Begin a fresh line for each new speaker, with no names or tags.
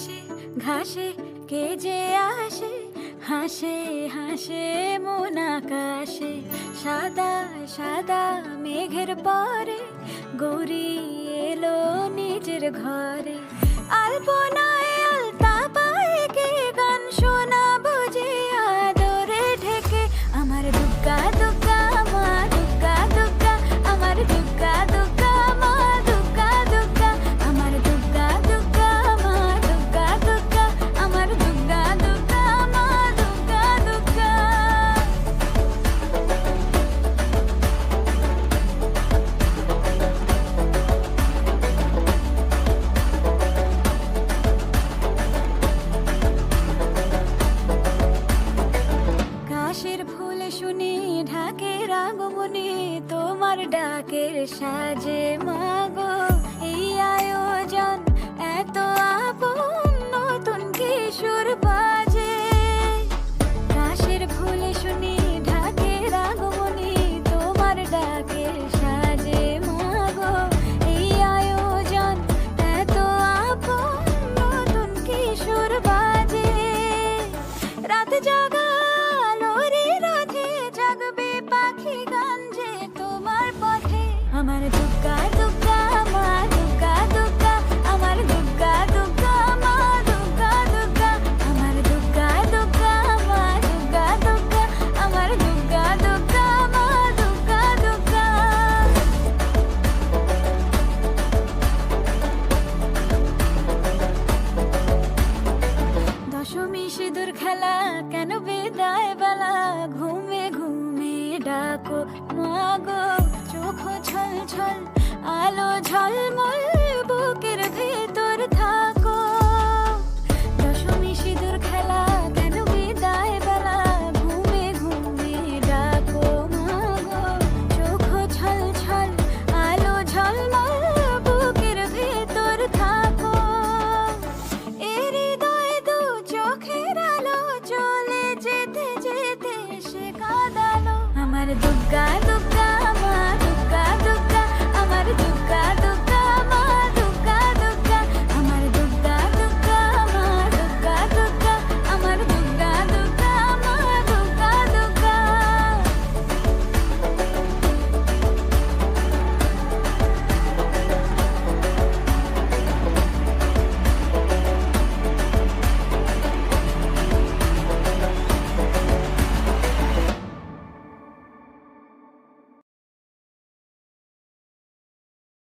ঘাসে ঘাসে কে যে আসে, হাসে হাসে মন আকাশে। সাদা সাদা মেঘের পরে গৌরী এলো নিজের ঘরে। আলপনায় আলতা পায়ে কে গান শোনাবো যে আদরে ঢেকে। আমার দুগ্গা দুগ্গা মা দুগ্গা দুগ্গা, আমার দুগ্গা দুগ্গা মা দুগ্গা দুগ্গা, আমার দুগ্গা দুগ্গা মা দুগ্গা দুগ্গা, আমার দুগ্গা দুগ্গা মা দুগ্গা দুগ্গা। কাশের ফুল শুনি ঢাকের আগমনে, তোমার ডাকের সাজে মাগো এই আয়োজন এত আপন, নতুন কিশোর বাজে। কাশের ফুল শুনি ঢাকের আগমনে, তোমার ডাকের সাজে মাগো এই আয়োজন এত আপন, নতুন কিশোর বাজে। রাত জাগা আলোরে রথে জাগবে পাখি গান যে তোমার পথে। আমার দুগ্গা দুগ্গা মা দুগ্গা দুগ্গা, আমার দুগ্গা দুগ্গা মা দুগ্গা দুগ্গা, আমার দুগ্গা দুগ্গা মা দুগ্গা দুগ্গা, আমার দুগ্গা দুগ্গা মা দুগ্গা দুগ্গা। দশমী সিঁদুর খেলা কেন বিদায় বেলা, ঘুমে ঘুমে ডাকো মাগো চোখ ছল ছল আলো ঝলমল